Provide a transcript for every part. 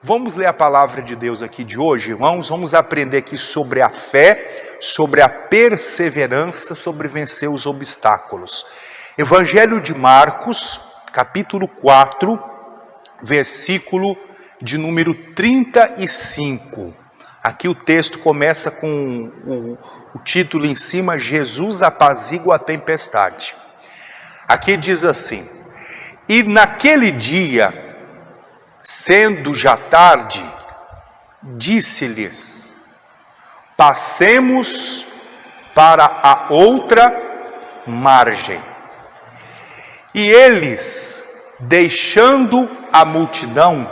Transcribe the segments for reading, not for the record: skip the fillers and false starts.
Vamos ler a palavra de Deus aqui de hoje, irmãos. Vamos aprender aqui sobre a fé, sobre a perseverança, sobre vencer os obstáculos. Evangelho de Marcos, capítulo 4, versículo de número 35. Aqui o texto começa com o título em cima: Jesus apazigua a tempestade. Aqui diz assim: e naquele dia, sendo já tarde, disse-lhes: passemos para a outra margem. E eles, deixando a multidão,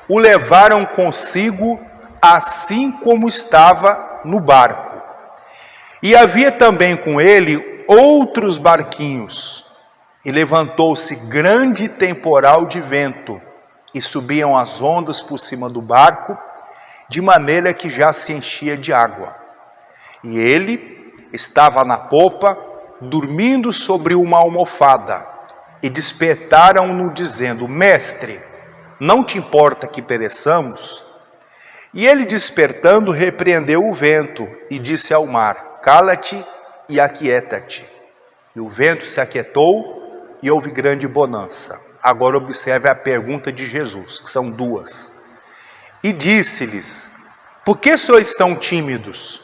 o levaram consigo, assim como estava no barco. E havia também com ele outros barquinhos. E levantou-se grande temporal de vento, e subiam as ondas por cima do barco, de maneira que já se enchia de água. E ele estava na popa, dormindo sobre uma almofada. E despertaram-no, dizendo: Mestre, não te importa que pereçamos? E ele, despertando, repreendeu o vento e disse ao mar: cala-te e aquieta-te. E o vento se aquietou e houve grande bonança. Agora observe a pergunta de Jesus, que são duas. E disse-lhes: por que sois tão tímidos?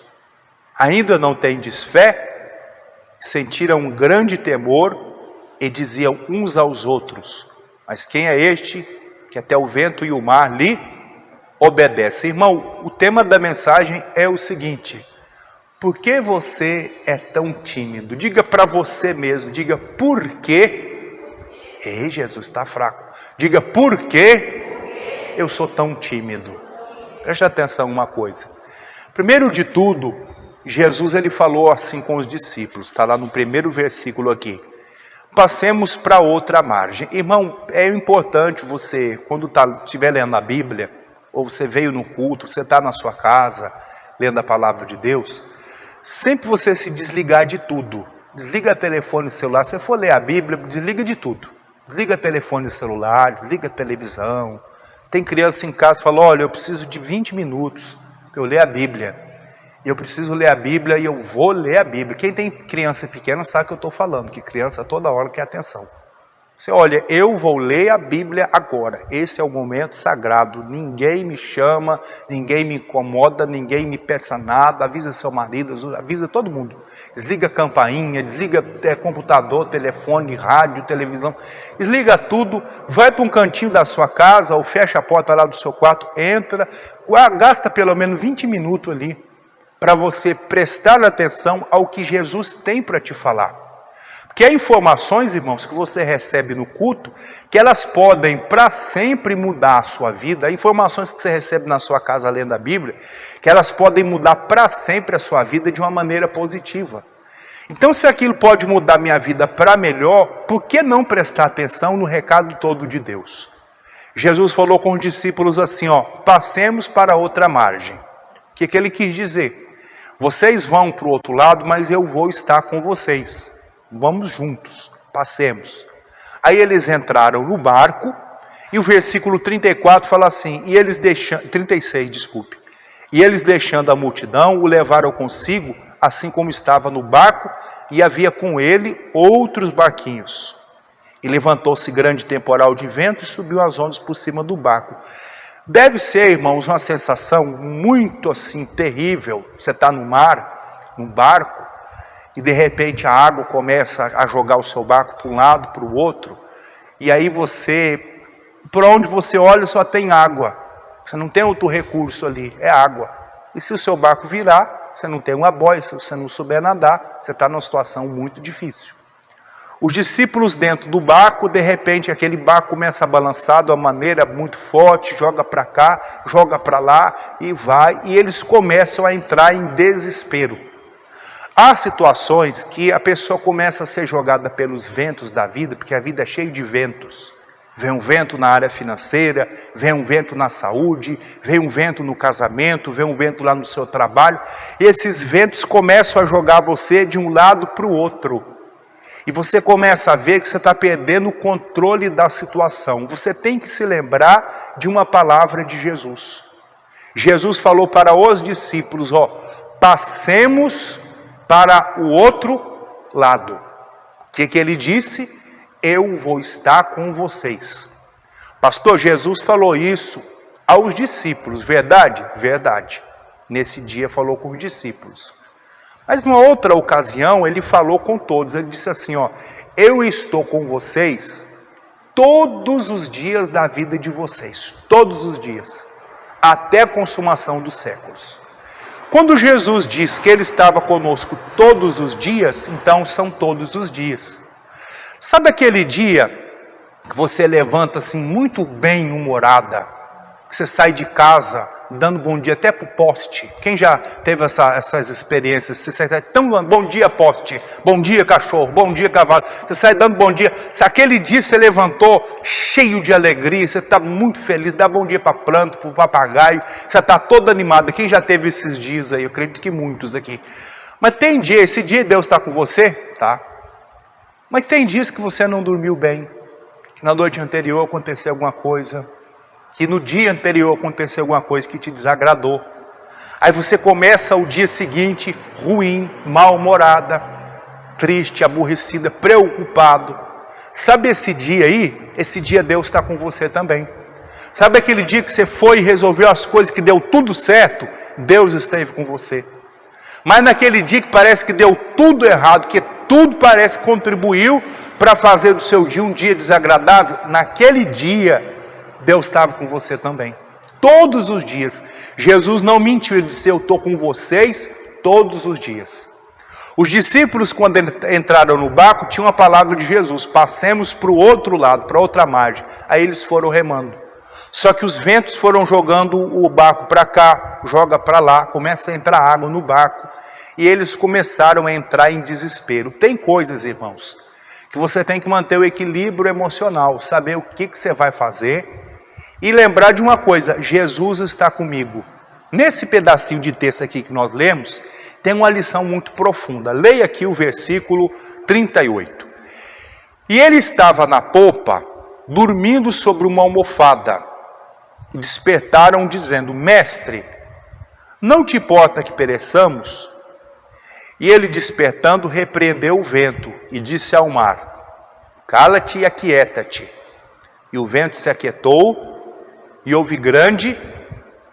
Ainda não tendes fé? Sentiram um grande temor e diziam uns aos outros: mas quem é este que até o vento e o mar lhe obedecem? Irmão, o tema da mensagem é o seguinte: por que você é tão tímido? Diga para você mesmo, diga: por quê? Ei, Jesus está fraco. Diga: por que eu sou tão tímido? Preste atenção uma coisa. Primeiro de tudo, Jesus ele falou assim com os discípulos. Está lá no primeiro versículo aqui: passemos para outra margem. Irmão, é importante você, quando estiver lendo a Bíblia, ou você veio no culto, você está na sua casa, lendo a palavra de Deus, sempre você se desligar de tudo. Desliga telefone e celular. Se você for ler a Bíblia, desliga de tudo. Desliga telefone e celular, desliga televisão. Tem criança em casa que fala: olha, eu preciso de 20 minutos para eu ler a Bíblia. Eu preciso ler a Bíblia e eu vou ler a Bíblia. Quem tem criança pequena sabe o que eu estou falando, que criança toda hora quer atenção. Você olha, eu vou ler a Bíblia agora. Esse é o momento sagrado. Ninguém me chama, ninguém me incomoda, ninguém me peça nada. Avisa seu marido, avisa todo mundo. Desliga a campainha, desliga computador, telefone, rádio, televisão. Desliga tudo, vai para um cantinho da sua casa ou fecha a porta lá do seu quarto, entra, gasta pelo menos 20 minutos ali para você prestar atenção ao que Jesus tem para te falar. Porque há informações, irmãos, que você recebe no culto, que elas podem para sempre mudar a sua vida. Há informações que você recebe na sua casa lendo a Bíblia, que elas podem mudar para sempre a sua vida de uma maneira positiva. Então, se aquilo pode mudar minha vida para melhor, por que não prestar atenção no recado todo de Deus? Jesus falou com os discípulos assim, passemos para outra margem. O que ele quis dizer? Vocês vão para o outro lado, mas eu vou estar com vocês. Vamos juntos, passemos. Aí eles entraram no barco, e o versículo 34 fala assim, 36, desculpe. E eles, deixando a multidão, o levaram consigo, assim como estava no barco, e havia com ele outros barquinhos. E levantou-se grande temporal de vento e subiu as ondas por cima do barco. Deve ser, irmãos, uma sensação muito assim terrível. Você está no mar, num barco, e de repente a água começa a jogar o seu barco para um lado, para o outro, e aí você, por onde você olha só tem água, você não tem outro recurso ali, é água. E se o seu barco virar, você não tem uma boia, se você não souber nadar, você está numa situação muito difícil. Os discípulos dentro do barco, de repente aquele barco começa a balançar de uma maneira muito forte, joga para cá, joga para lá e vai, e eles começam a entrar em desespero. Há situações que a pessoa começa a ser jogada pelos ventos da vida, porque a vida é cheia de ventos. Vem um vento na área financeira, vem um vento na saúde, vem um vento no casamento, vem um vento lá no seu trabalho. E esses ventos começam a jogar você de um lado para o outro. E você começa a ver que você está perdendo o controle da situação. Você tem que se lembrar de uma palavra de Jesus. Jesus falou para os discípulos, passemos para o outro lado. O que ele disse? Eu vou estar com vocês. Pastor, Jesus falou isso aos discípulos, verdade? Verdade. Nesse dia falou com os discípulos. Mas numa outra ocasião ele falou com todos. Ele disse assim, eu estou com vocês todos os dias da vida de vocês. Todos os dias. Até a consumação dos séculos. Quando Jesus diz que ele estava conosco todos os dias, então são todos os dias. Sabe aquele dia que você levanta assim muito bem-humorada, que você sai de casa dando bom dia até para o poste? Quem já teve essas experiências? Você sai tão bom dia poste, bom dia cachorro, bom dia cavalo, você sai dando bom dia. Se aquele dia você levantou cheio de alegria, você está muito feliz, dá bom dia para a planta, para o papagaio, você está todo animado. Quem já teve esses dias aí? Eu acredito que muitos aqui. Mas tem dia, esse dia Deus está com você? Tá. Mas tem dias que você não dormiu bem, que na noite anterior aconteceu alguma coisa, que no dia anterior aconteceu alguma coisa que te desagradou. Aí você começa o dia seguinte ruim, mal-humorada, triste, aborrecida, preocupado. Sabe esse dia aí? Esse dia Deus está com você também. Sabe aquele dia que você foi e resolveu as coisas que deu tudo certo? Deus esteve com você. Mas naquele dia que parece que deu tudo errado, que tudo parece que contribuiu para fazer do seu dia um dia desagradável, naquele dia Deus estava com você também. Todos os dias. Jesus não mentiu, ele disse, eu estou com vocês todos os dias. Os discípulos, quando entraram no barco, tinham a palavra de Jesus, passemos para o outro lado, para outra margem. Aí eles foram remando. Só que os ventos foram jogando o barco para cá, joga para lá, começa a entrar água no barco. E eles começaram a entrar em desespero. Tem coisas, irmãos, que você tem que manter o equilíbrio emocional, saber o que você vai fazer. E lembrar de uma coisa, Jesus está comigo. Nesse pedacinho de texto aqui que nós lemos, tem uma lição muito profunda. Leia aqui o versículo 38. E ele estava na popa, dormindo sobre uma almofada. E despertaram dizendo, mestre, não te importa que pereçamos? E ele despertando repreendeu o vento e disse ao mar, cala-te e aquieta-te. E o vento se aquietou e houve grande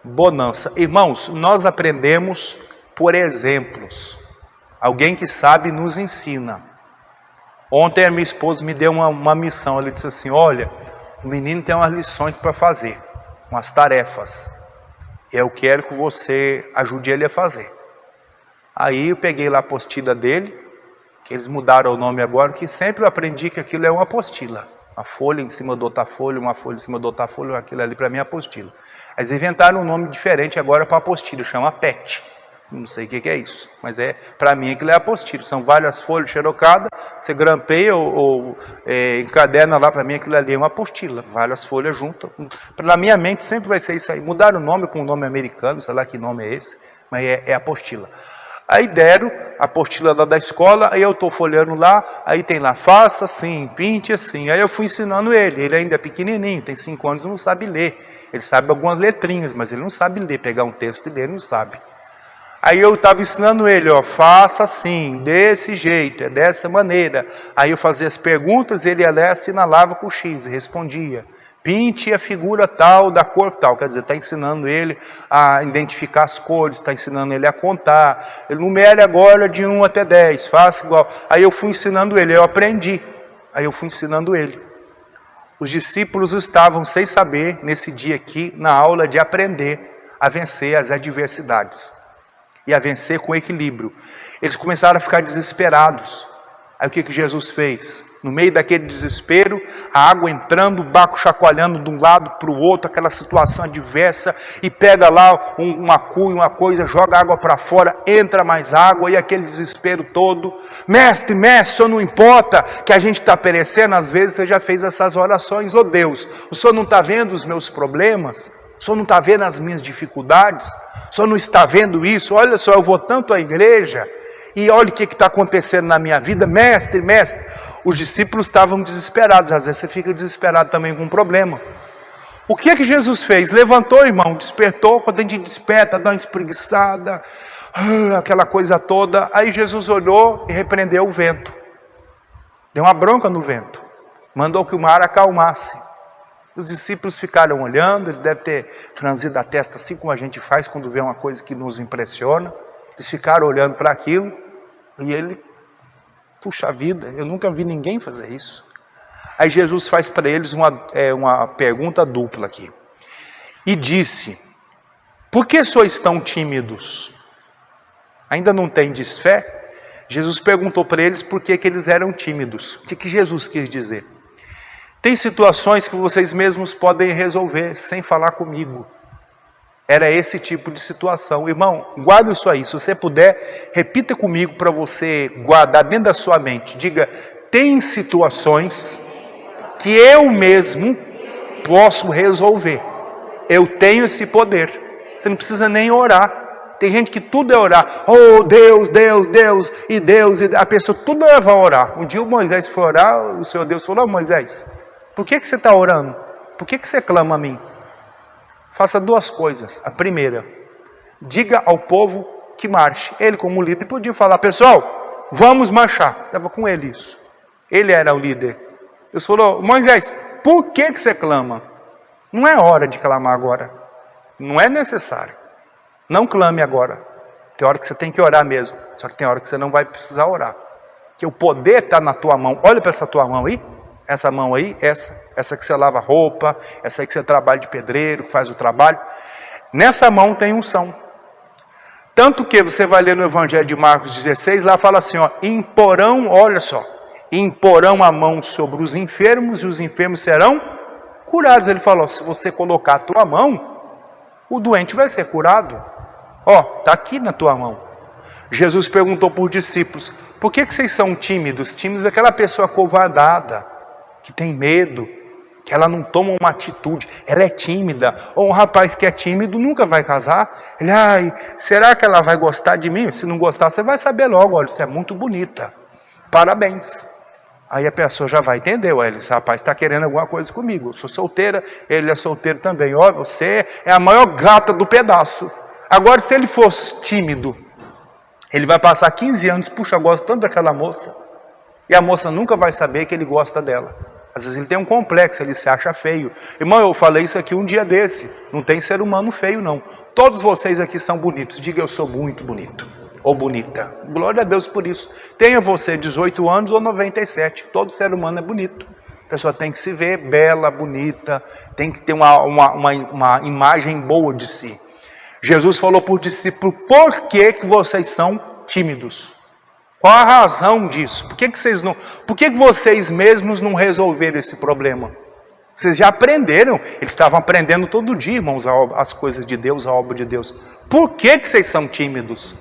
bonança. Irmãos, nós aprendemos por exemplos. Alguém que sabe nos ensina. Ontem a minha esposa me deu uma missão. Ela disse assim, olha, o menino tem umas lições para fazer, umas tarefas. Eu quero que você ajude ele a fazer. Aí eu peguei lá a apostila dele, que eles mudaram o nome agora, que sempre eu aprendi que aquilo é uma apostila. Uma folha em cima de outra folha, uma folha em cima de outra folha, aquilo ali para mim é apostila. Eles inventaram um nome diferente agora para apostila, chama PET. Não sei o que é isso, mas para mim aquilo é apostila. São várias folhas xerocadas, você grampeia ou encaderna lá, para mim aquilo ali é uma apostila. Várias folhas juntas. Na minha mente sempre vai ser isso aí. Mudaram o nome com um nome americano, sei lá que nome é esse, mas é apostila. Aí deram a apostila da escola, aí eu estou folheando lá, aí tem lá, faça assim, pinte assim. Aí eu fui ensinando ele ainda é pequenininho, tem 5 anos, não sabe ler. Ele sabe algumas letrinhas, mas ele não sabe ler, pegar um texto e ler, ele não sabe. Aí eu estava ensinando ele, faça assim, desse jeito, é dessa maneira. Aí eu fazia as perguntas, ele assinalava com o X, respondia. Pinte a figura tal, da cor tal. Quer dizer, está ensinando ele a identificar as cores, está ensinando ele a contar. Ele numere agora de 1 até 10, faça igual. Aí eu fui ensinando ele, eu aprendi. Aí eu fui ensinando ele. Os discípulos estavam, sem saber, nesse dia aqui, na aula de aprender a vencer as adversidades. E a vencer com equilíbrio. Eles começaram a ficar desesperados. Aí o que Jesus fez? No meio daquele desespero, a água entrando, o barco chacoalhando de um lado para o outro, aquela situação adversa, e pega lá uma cuia, uma coisa, joga água para fora, entra mais água, e aquele desespero todo. Mestre, o senhor não importa que a gente está perecendo? Às vezes você já fez essas orações, Deus, o senhor não está vendo os meus problemas? O senhor não está vendo as minhas dificuldades? O senhor não está vendo isso? Olha só, eu vou tanto à igreja, E olha o que está acontecendo na minha vida, mestre, mestre. Os discípulos estavam desesperados. Às vezes você fica desesperado também com um problema. O que é que Jesus fez? Levantou, irmão, despertou. Quando a gente desperta, dá uma espreguiçada, aquela coisa toda. Aí Jesus olhou e repreendeu o vento. Deu uma bronca no vento. Mandou que o mar acalmasse. Os discípulos ficaram olhando. Eles devem ter franzido a testa assim como a gente faz quando vê uma coisa que nos impressiona. Eles ficaram olhando para aquilo. E ele, puxa vida, eu nunca vi ninguém fazer isso. Aí Jesus faz para eles uma pergunta dupla aqui. E disse: por que sois tão tímidos? Ainda não tendes fé? Jesus perguntou para eles por que eles eram tímidos. O que Jesus quis dizer? Tem situações que vocês mesmos podem resolver sem falar comigo. Era esse tipo de situação. Irmão, guarda isso aí. Se você puder, repita comigo para você guardar dentro da sua mente. Diga: tem situações que eu mesmo posso resolver. Eu tenho esse poder. Você não precisa nem orar. Tem gente que tudo é orar. Oh, Deus, Deus, Deus, e Deus. E a pessoa tudo vai orar. Um dia o Moisés foi orar, o Senhor Deus falou: Moisés, por que você está orando? Por que você clama a mim? Faça duas coisas. A primeira, diga ao povo que marche. Ele, como líder, podia falar: pessoal, vamos marchar. Estava com ele isso. Ele era o líder. Deus falou: Moisés, por que você clama? Não é hora de clamar agora. Não é necessário. Não clame agora. Tem hora que você tem que orar mesmo. Só que tem hora que você não vai precisar orar. Porque o poder está na tua mão. Olha para essa tua mão aí. Essa mão aí, essa que você lava roupa, essa aí que você trabalha de pedreiro, que faz o trabalho. Nessa mão tem unção. Tanto que você vai ler no Evangelho de Marcos 16, lá fala assim, ó, imporão, olha só, imporão a mão sobre os enfermos e os enfermos serão curados. Ele falou: se você colocar a tua mão, o doente vai ser curado. Ó, está aqui na tua mão. Jesus perguntou para os discípulos: por que vocês são tímidos? Tímidos é aquela pessoa acovardada, que tem medo, que ela não toma uma atitude, ela é tímida. Ou um rapaz que é tímido nunca vai casar. Ele: ai, será que ela vai gostar de mim? Se não gostar, você vai saber logo. Olha, você é muito bonita, parabéns. Aí a pessoa já vai entender: olha, esse rapaz está querendo alguma coisa comigo. Eu sou solteira, ele é solteiro também. Ó, você é a maior gata do pedaço. Agora, se ele fosse tímido, ele vai passar 15 anos, puxa, eu gosto tanto daquela moça. E a moça nunca vai saber que ele gosta dela. Às vezes ele tem um complexo, ele se acha feio. Irmão, eu falei isso aqui um dia desse. Não tem ser humano feio, não. Todos vocês aqui são bonitos. Diga: eu sou muito bonito. Ou bonita. Glória a Deus por isso. Tenha você 18 anos ou 97. Todo ser humano é bonito. A pessoa tem que se ver bela, bonita. Tem que ter uma imagem boa de si. Jesus falou para os discípulos: por que vocês são tímidos? Qual a razão disso? Por que vocês mesmos não resolveram esse problema? Vocês já aprenderam. Eles estavam aprendendo todo dia, irmãos, as coisas de Deus, a obra de Deus. Por que vocês são tímidos?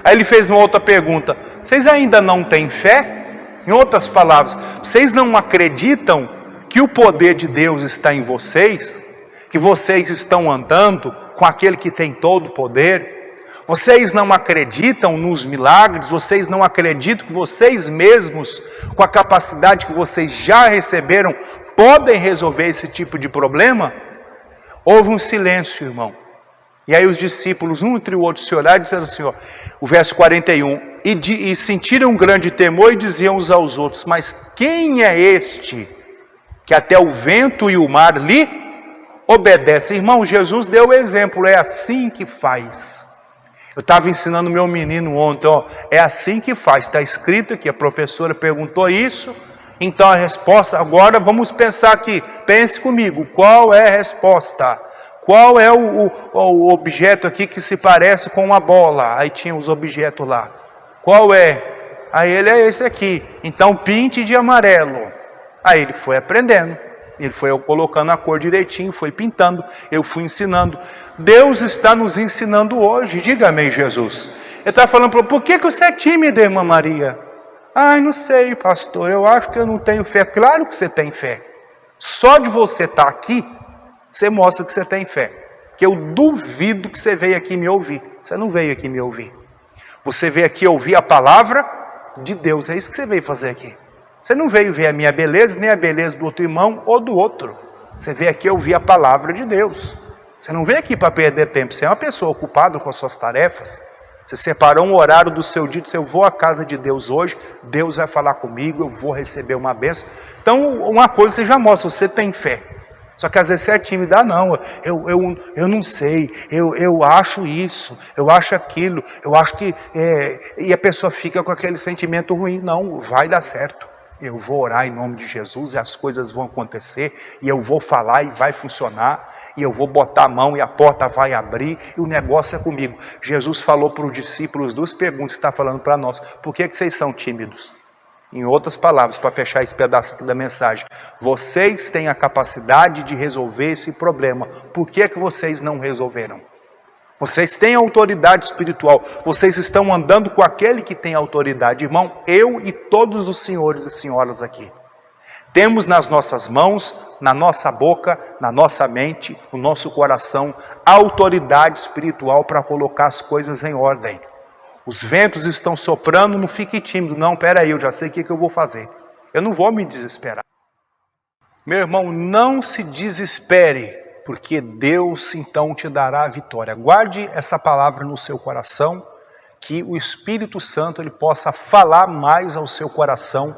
Aí ele fez uma outra pergunta: vocês ainda não têm fé? Em outras palavras, vocês não acreditam que o poder de Deus está em vocês? Que vocês estão andando com aquele que tem todo o poder? Vocês não acreditam nos milagres? Vocês não acreditam que vocês mesmos, com a capacidade que vocês já receberam, podem resolver esse tipo de problema? Houve um silêncio, irmão. E aí os discípulos, um entre o outro, se olharam e disseram assim, ó, o verso 41, e sentiram um grande temor e diziam uns aos outros: mas quem é este que até o vento e o mar lhe obedecem? Irmão, Jesus deu o exemplo, é assim que faz. Eu estava ensinando meu menino ontem, ó, é assim que faz, está escrito aqui, a professora perguntou isso, então a resposta, agora vamos pensar aqui, pense comigo, qual é a resposta? Qual é o objeto aqui que se parece com uma bola? Aí tinha os objetos lá. Qual é? Aí ele: é esse aqui, então pinte de amarelo. Aí ele foi aprendendo, ele foi colocando a cor direitinho, foi pintando, eu fui ensinando. Deus está nos ensinando hoje, diga amém, Jesus. Ele está falando: por que você é tímida, irmã Maria? Ai, não sei, pastor, eu acho que eu não tenho fé. Claro que você tem fé. Só de você estar aqui, você mostra que você tem fé. Que eu duvido que você veio aqui me ouvir. Você não veio aqui me ouvir. Você veio aqui ouvir a palavra de Deus. É isso que você veio fazer aqui. Você não veio ver a minha beleza, nem a beleza do outro irmão ou do outro. Você veio aqui ouvir a palavra de Deus. Você não veio aqui para perder tempo. Você é uma pessoa ocupada com as suas tarefas. Você separou um horário do seu dia, disse, eu vou à casa de Deus hoje, Deus vai falar comigo, eu vou receber uma bênção. Então, uma coisa você já mostra, você tem fé. Só que às vezes você é tímido, não, eu não sei, eu acho isso, eu acho aquilo, eu acho que... E a pessoa fica com aquele sentimento ruim, não, vai dar certo. Eu vou orar em nome de Jesus e as coisas vão acontecer, e eu vou falar e vai funcionar, e eu vou botar a mão e a porta vai abrir, e o negócio é comigo. Jesus falou para os discípulos 2 perguntas que está falando para nós. Por que vocês são tímidos? Em outras palavras, para fechar esse pedaço aqui da mensagem, vocês têm a capacidade de resolver esse problema. Por que vocês não resolveram? Vocês têm autoridade espiritual, vocês estão andando com aquele que tem autoridade. Irmão, eu e todos os senhores e senhoras aqui, temos nas nossas mãos, na nossa boca, na nossa mente, no nosso coração, autoridade espiritual para colocar as coisas em ordem. Os ventos estão soprando, não fique tímido, não, peraí, eu já sei o que eu vou fazer. Eu não vou me desesperar. Meu irmão, não se desespere, porque Deus então te dará a vitória. Guarde essa palavra no seu coração, que o Espírito Santo ele possa falar mais ao seu coração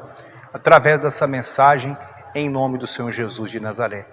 através dessa mensagem, em nome do Senhor Jesus de Nazaré.